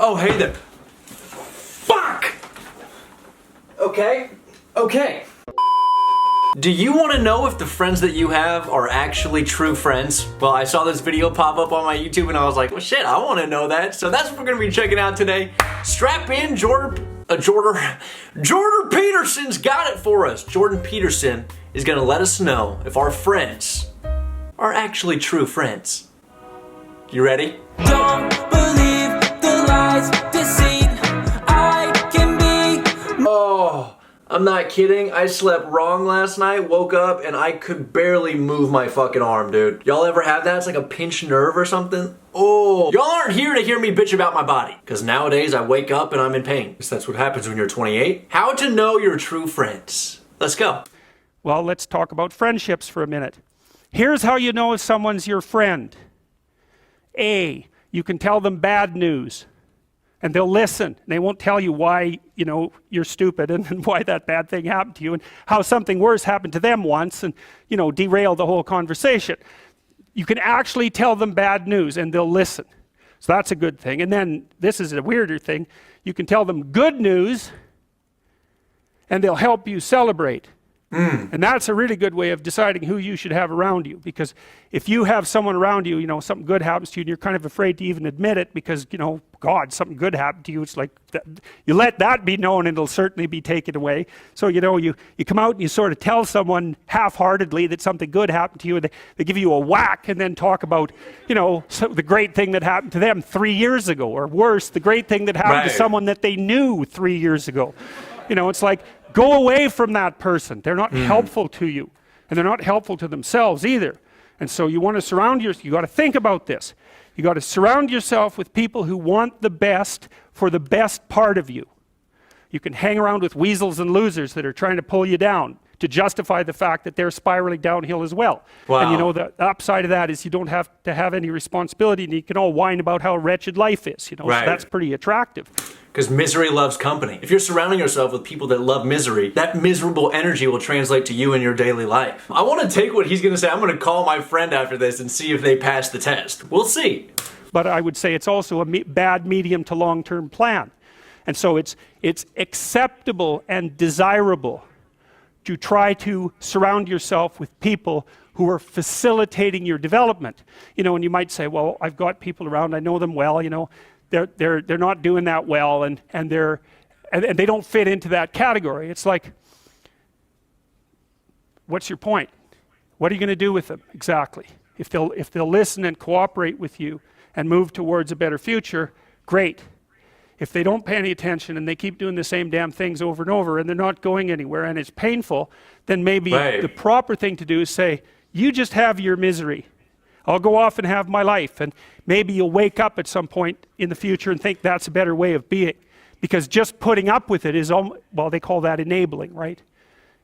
Oh, hey there. Fuck! Okay. Do you want to know if the friends that you have are actually true friends? Well, I saw this video pop up on my YouTube and I was like, well shit, I want to know that. So that's what we're going to be checking out today. Strap in, Jordan Peterson's got it for us. Jordan Peterson is going to let us know if our friends are actually true friends. You ready? Don't believe the lies, deceit. I can be. Oh, I'm not kidding. I slept wrong last night, woke up, and I could barely move my fucking arm, dude. Y'all ever have that? It's like a pinched nerve or something. Oh, y'all aren't here to hear me bitch about my body. Because nowadays I wake up and I'm in pain. Because that's what happens when you're 28. How to know your true friends. Let's go. Well, let's talk about friendships for a minute. Here's how you know if someone's your friend. A, you can tell them bad news and they'll listen. They won't tell you why, you're stupid and why that bad thing happened to you and how something worse happened to them once and, derail the whole conversation. You can actually tell them bad news and they'll listen. So that's a good thing. And then this is a weirder thing. You can tell them good news and they'll help you celebrate. And that's a really good way of deciding who you should have around you, because if you have someone around you, something good happens to you and you're kind of afraid to even admit it because, God, something good happened to you. It's like, you let that be known and it'll certainly be taken away. So, you come out and you sort of tell someone half-heartedly that something good happened to you and they give you a whack and then talk about, the great thing that happened to them 3 years ago, or worse, the great thing that happened to someone that they knew 3 years ago. It's like, go away from that person. They're not helpful to you, and they're not helpful to themselves either. And so you want to surround yourself, you got to think about this. You got to surround yourself with people who want the best for the best part of you. You can hang around with weasels and losers that are trying to pull you down to justify the fact that they're spiraling downhill as well. Wow. And the upside of that is you don't have to have any responsibility and you can all whine about how wretched life is, So that's pretty attractive. Because misery loves company. If you're surrounding yourself with people that love misery, that miserable energy will translate to you in your daily life. I want to take what he's going to say. I'm going to call my friend after this and see if they pass the test. We'll see. But I would say it's also a bad medium to long-term plan. And so it's acceptable and desirable to try to surround yourself with people who are facilitating your development. And you might say, well, I've got people around, I know them well, they're not doing that well and they don't fit into that category. It's like, what's your point? What are you going to do with them exactly? If they'll listen and cooperate with you and move towards a better future, great. If they don't pay any attention and they keep doing the same damn things over and over and they're not going anywhere and it's painful, then maybe the proper thing to do is say, you just have your misery. I'll go off and have my life. And maybe you'll wake up at some point in the future and think that's a better way of being. Because just putting up with it is, well, they call that enabling, right?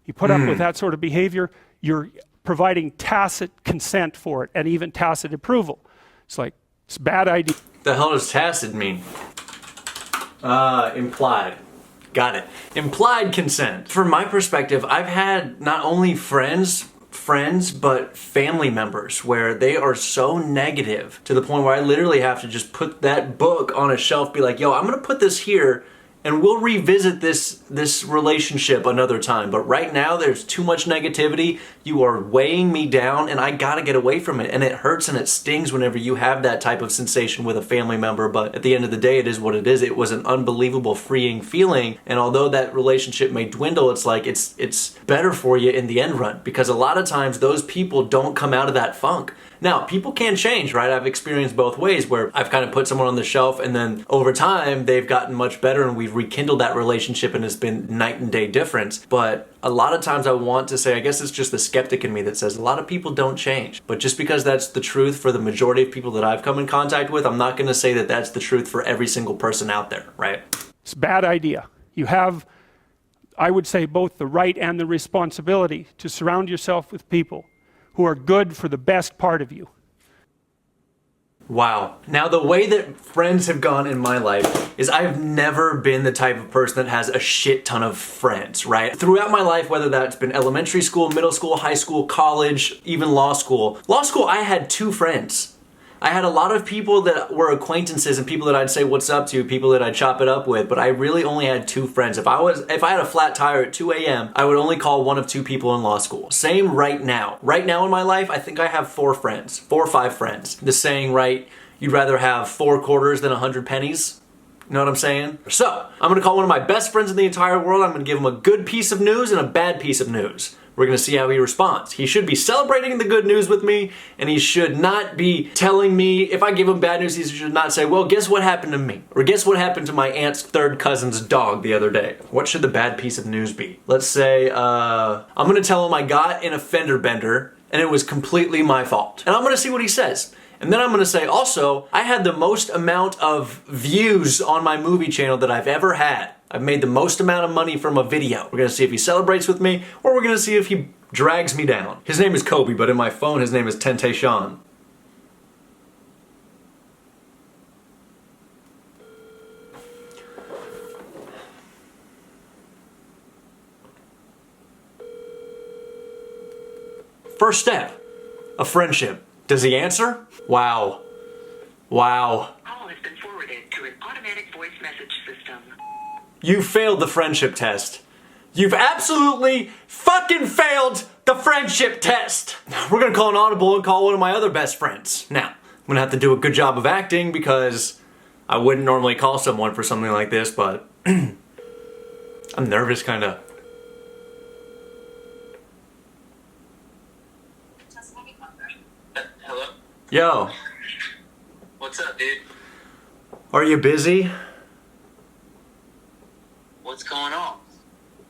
You put up with that sort of behavior, you're providing tacit consent for it and even tacit approval. It's like, it's a bad idea. The hell does tacit mean? Implied. Got it. Implied consent. From my perspective, I've had not only friends, but family members where they are so negative to the point where I literally have to just put that book on a shelf, be like, yo, I'm gonna put this here and we'll revisit this relationship another time. But right now there's too much negativity. You are weighing me down and I gotta get away from it. And it hurts and it stings whenever you have that type of sensation with a family member. But at the end of the day, it is what it is. It was an unbelievable freeing feeling. And although that relationship may dwindle, it's like it's better for you in the end run, because a lot of times those people don't come out of that funk. Now, people can change, right? I've experienced both ways where I've kind of put someone on the shelf and then over time they've gotten much better and we've rekindled that relationship and it's been night and day difference. But a lot of times I want to say, I guess it's just the skeptic in me that says a lot of people don't change. But just because that's the truth for the majority of people that I've come in contact with, I'm not going to say that that's the truth for every single person out there, right? It's a bad idea. You have, I would say, both the right and the responsibility to surround yourself with people who are good for the best part of you. Wow. Now, the way that friends have gone in my life is I've never been the type of person that has a shit ton of friends, right? Throughout my life, whether that's been elementary school, middle school, high school, college, even law school. Law school, I had 2 friends. I had a lot of people that were acquaintances and people that I'd say what's up to, people that I'd chop it up with, but I really only had 2 friends. If I had a flat tire at 2 a.m., I would only call 1 of 2 people in law school. Same right now. Right now in my life, I think I have 4 friends, 4 or 5 friends. The saying, right, you'd rather have 4 quarters than 100 pennies. You know what I'm saying? So, I'm gonna call one of my best friends in the entire world. I'm gonna give him a good piece of news and a bad piece of news. We're gonna see how he responds. He should be celebrating the good news with me, and he should not be telling me, if I give him bad news, he should not say, well, guess what happened to me? Or guess what happened to my aunt's 3rd cousin's dog the other day? What should the bad piece of news be? Let's say, I'm gonna tell him I got in a fender bender, and it was completely my fault. And I'm gonna see what he says. And then I'm gonna say also, I had the most amount of views on my movie channel that I've ever had. I've made the most amount of money from a video. We're gonna see if he celebrates with me, or we're gonna see if he drags me down. His name is Kobe, but in my phone his name is Tente Sean. First step, a friendship. Does he answer? Wow. Wow. Call has been forwarded to an automatic voice message system. You failed the friendship test. You've absolutely fucking failed the friendship test. We're gonna call an audible and call one of my other best friends. Now, I'm gonna have to do a good job of acting because I wouldn't normally call someone for something like this, but I'm nervous kinda. Hello? Yo, What's up, dude? are you busy? What's going on?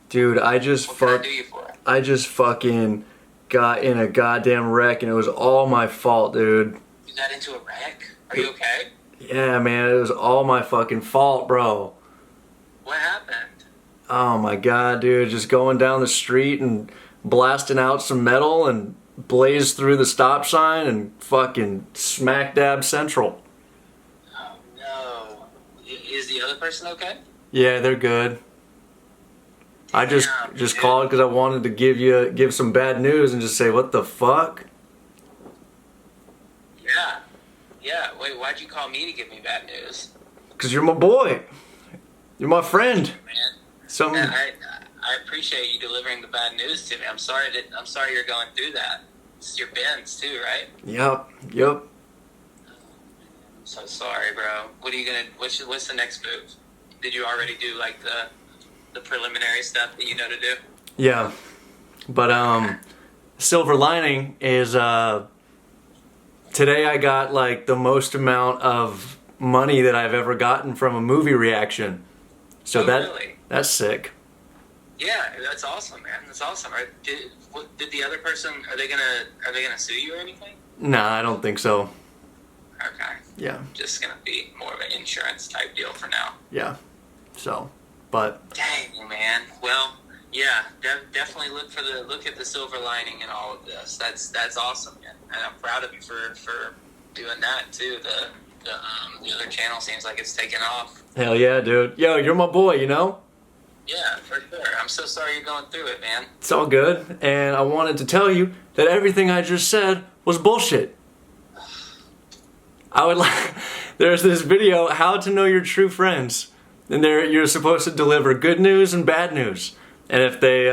Dude, I just What can I do you for? I just fucking got in a goddamn wreck and it was all my fault, dude. You got into a wreck? Are you okay? Yeah, man, it was all my fucking fault, bro. What happened? Oh my god, dude, just going down the street and blasting out some metal and blazed through the stop sign and fucking smack dab central. Oh no. Is the other person okay? Yeah, they're good. I just dude. called because I wanted to give some bad news and just say, what the fuck? Yeah. Yeah. Wait, why'd you call me to give me bad news? Because you're my boy. You're my friend. Man, I appreciate you delivering the bad news to me. I'm sorry you're going through that. It's your Benz too, right? Yep. I'm so sorry, bro. What are you gonna? What's the next move? Did you already do like the preliminary stuff that you know to do? Yeah. But silver lining is today I got like the most amount of money that I've ever gotten from a movie reaction. So Really? That's sick. Yeah, that's awesome, man. That's awesome. Did the other person? Are they gonna sue you or anything? Nah, I don't think so. Okay. Yeah. Just gonna be more of an insurance type deal for now. Yeah. So, but Dang, man. Well, yeah, definitely look at the silver lining in all of this. That's awesome, man. And I'm proud of you for doing that too. The other channel seems like it's taken off. hell yeah, dude. Yo, you're my boy, you know? Yeah, for sure. I'm so sorry you're going through it, man. It's all good. And I wanted to tell you that everything I just said was bullshit. I would like there's this video, how to know your true friends. And you're supposed to deliver good news and bad news. And if they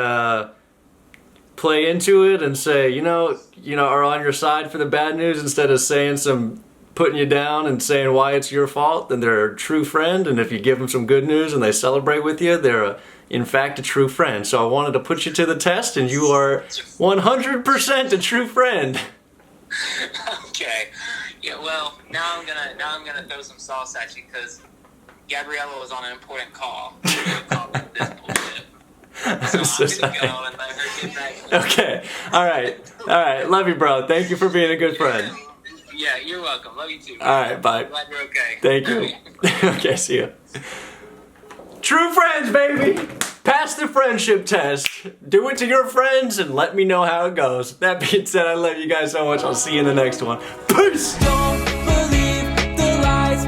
play into it and say, you know, are on your side for the bad news instead of putting you down and saying why it's your fault, then they're a true friend. And if you give them some good news and they celebrate with you, they're in fact a true friend. So I wanted to put you to the test, and you are 100% a true friend. Okay. Yeah. Well, now I'm gonna throw some sauce at you because Gabriella was on an important call. This bullshit. So I'm gonna go and let her get back. Okay. All right. Love you, bro. Thank you for being a good friend. Yeah, you're welcome. Love you too. All right. Bye. Glad you're okay. Thank you. Okay. See ya. True friends, baby. Pass the friendship test. Do it to your friends and let me know how it goes. That being said, I love you guys so much. I'll see you in the next one. Peace. Don't believe the lies.